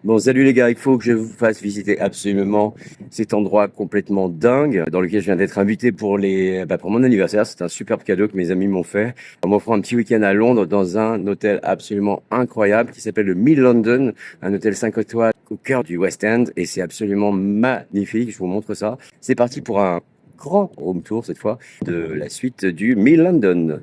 Bon, salut les gars, il faut que je vous fasse visiter absolument cet endroit complètement dingue dans lequel je viens d'être invité pour mon anniversaire. C'est un superbe cadeau que mes amis m'ont fait en m'offrant un petit week-end à Londres dans un hôtel absolument incroyable qui s'appelle le Mill London, un hôtel 5 étoiles au cœur du West End et c'est absolument magnifique. Je vous montre ça. C'est parti pour un grand home tour cette fois de la suite du Mill London.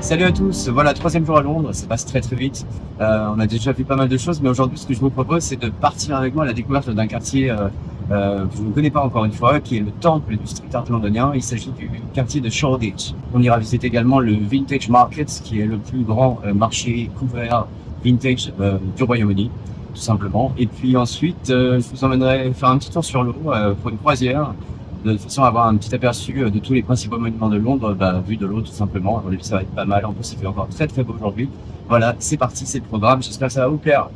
Salut à tous, voilà, troisième jour à Londres, ça passe très très vite. On a déjà vu pas mal de choses, mais aujourd'hui ce que je vous propose c'est de partir avec moi à la découverte d'un quartier que je ne connais pas encore une fois, qui est le temple du street art londonien. Il s'agit du quartier de Shoreditch. On ira visiter également le Vintage Market, qui est le plus grand marché couvert vintage du Royaume-Uni, tout simplement. Et puis ensuite, je vous emmènerai faire un petit tour sur l'eau pour une croisière, de façon à avoir un petit aperçu de tous les principaux monuments de Londres, vu de l'eau tout simplement. À mon avis, ça va être pas mal. En plus, il fait encore très très beau aujourd'hui. Voilà, c'est parti, c'est le programme. J'espère que ça va vous plaire.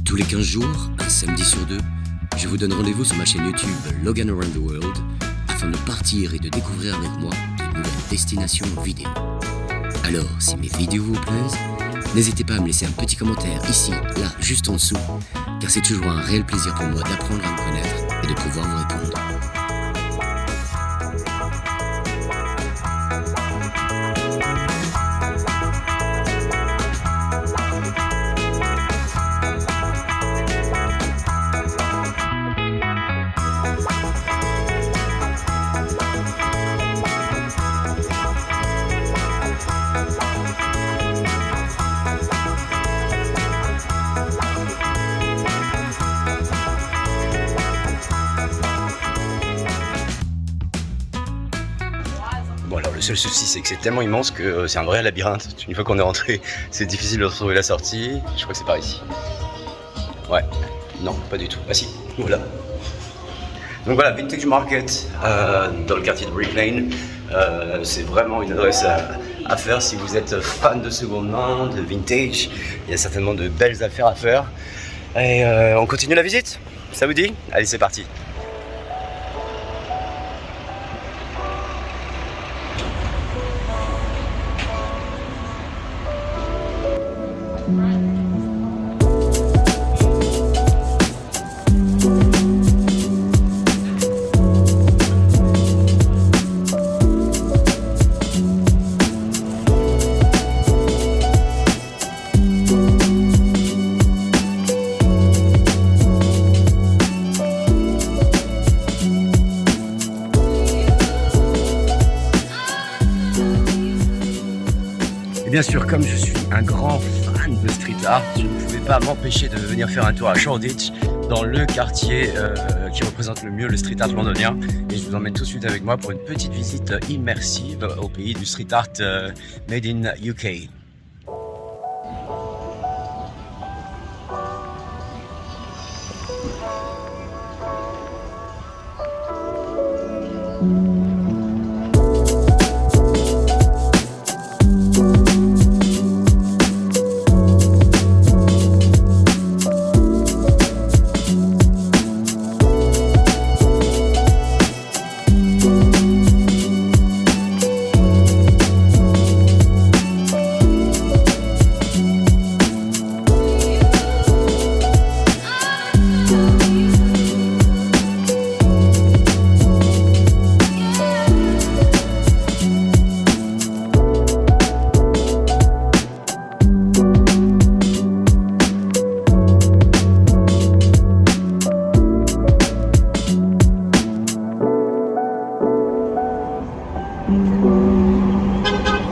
Tous les 15 jours, un samedi sur deux, je vous donne rendez-vous sur ma chaîne YouTube Logan Around the World afin de partir et de découvrir avec moi de nouvelles destinations vidéo. Alors, si mes vidéos vous plaisent, n'hésitez pas à me laisser un petit commentaire ici, là, juste en dessous, car c'est toujours un réel plaisir pour moi d'apprendre à me connaître et de pouvoir vous répondre. Bon alors le seul souci c'est que c'est tellement immense que c'est un vrai labyrinthe. Une fois qu'on est rentré, c'est difficile de retrouver la sortie. Je crois que c'est par ici. Ouais, non, pas du tout. Ah si, voilà. Donc voilà, Vintage Market dans le quartier de Brick Lane. C'est vraiment une adresse à faire si vous êtes fan de seconde main, de vintage. Il y a certainement de belles affaires à faire. Et on continue la visite? Ça vous dit? Allez, c'est parti. bien sûr, comme je suis un grand fan de street art, je ne pouvais pas m'empêcher de venir faire un tour à Shoreditch, dans le quartier qui représente le mieux le street art londonien. Et je vous emmène tout de suite avec moi pour une petite visite immersive au pays du street art made in UK.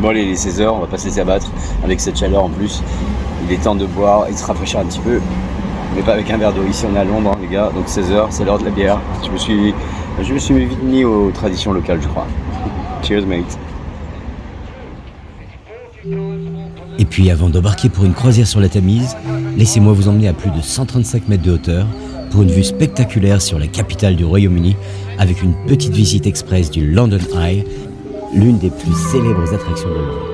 Bon allez, il est 16h, on va pas se laisser abattre avec cette chaleur en plus. Il est temps de boire et de se rafraîchir un petit peu, mais pas avec un verre d'eau. Ici on est à Londres, hein, les gars, donc 16h, c'est l'heure de la bière. Je me suis vite mis aux traditions locales, je crois. Cheers mate. Et puis avant d'embarquer pour une croisière sur la Tamise, laissez-moi vous emmener à plus de 135 mètres de hauteur pour une vue spectaculaire sur la capitale du Royaume-Uni avec une petite visite express du London Eye, l'une des plus célèbres attractions de Londres.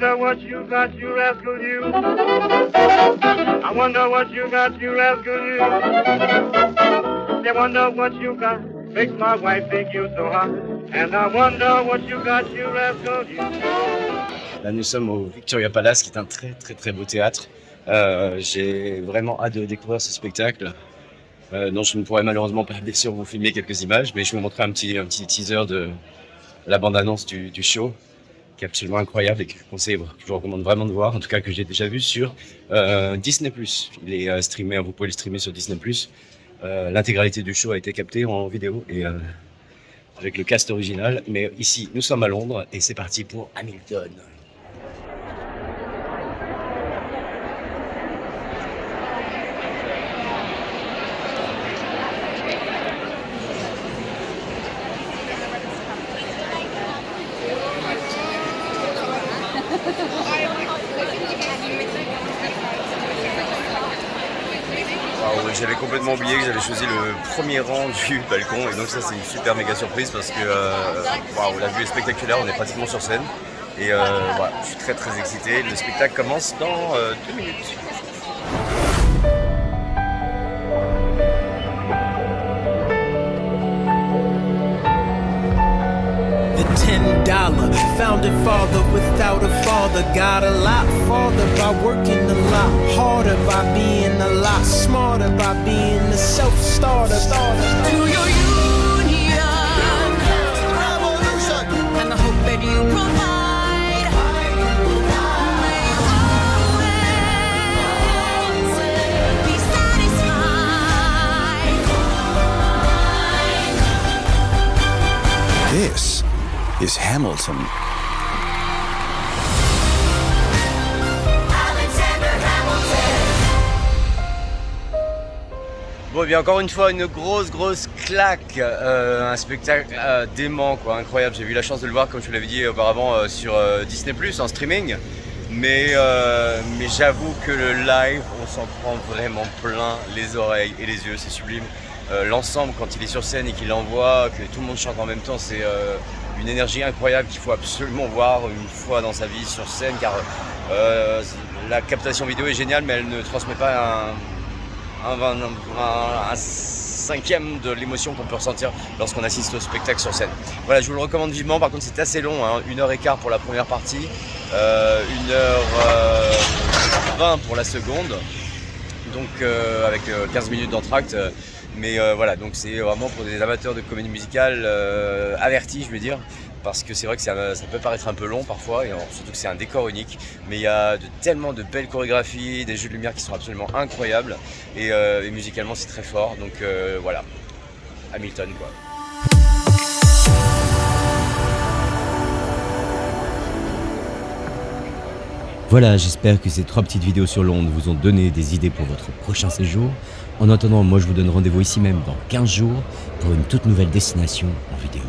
wonder what you got, you rascal, you. I wonder what you got, you rascal, you. They wonder what you got, makes my wife think you so hot. And I wonder what you got, you rascal, you. Là, nous sommes au Victoria Palace, qui est un très beau théâtre. J'ai vraiment hâte de découvrir ce spectacle. Non, je ne pourrais malheureusement pas bien sûr vous filmer quelques images, mais je vais vous montrer un petit teaser de la bande-annonce du show, qui est absolument incroyable et que je vous recommande vraiment de voir, en tout cas que j'ai déjà vu sur Disney+. Il est streamé, vous pouvez le streamer sur Disney+. L'intégralité du show a été captée en vidéo et avec le cast original. Mais ici, nous sommes à Londres et c'est parti pour Hamilton. J'avais complètement oublié que j'avais choisi le premier rang du balcon et donc ça c'est une super méga surprise parce que la vue est spectaculaire, on est pratiquement sur scène et voilà, je suis très excité. Le spectacle commence dans 2 minutes. $10 founding father without a father, got a lot farther by working a lot harder, by being a lot smarter, by being a self-starter. To your union, revolution, and the hope that you provide. May you always be satisfied. This is Hamilton. Bon, et bien encore une fois, une grosse claque, un spectacle dément, quoi, incroyable. J'ai eu la chance de le voir, comme je vous l'avais dit auparavant, sur Disney+, en streaming. Mais j'avoue que le live, on s'en prend vraiment plein les oreilles et les yeux, c'est sublime. L'ensemble, quand il est sur scène et qu'il envoie, que tout le monde chante en même temps, c'est une énergie incroyable qu'il faut absolument voir une fois dans sa vie sur scène, car la captation vidéo est géniale, mais elle ne transmet pas un cinquième de l'émotion qu'on peut ressentir lorsqu'on assiste au spectacle sur scène. Voilà, je vous le recommande vivement. Par contre, c'est assez long, hein, 1h15 pour la première partie, 1h20 pour la seconde, donc avec 15 minutes d'entracte. Mais voilà, donc c'est vraiment pour des amateurs de comédie musicale avertis, je veux dire, parce que c'est vrai que ça peut paraître un peu long parfois, et surtout que c'est un décor unique, mais il y a tellement de belles chorégraphies, des jeux de lumière qui sont absolument incroyables, et musicalement c'est très fort, donc voilà, Hamilton quoi. Voilà, j'espère que ces 3 petites vidéos sur Londres vous ont donné des idées pour votre prochain séjour. En attendant, moi je vous donne rendez-vous ici même dans 15 jours pour une toute nouvelle destination en vidéo.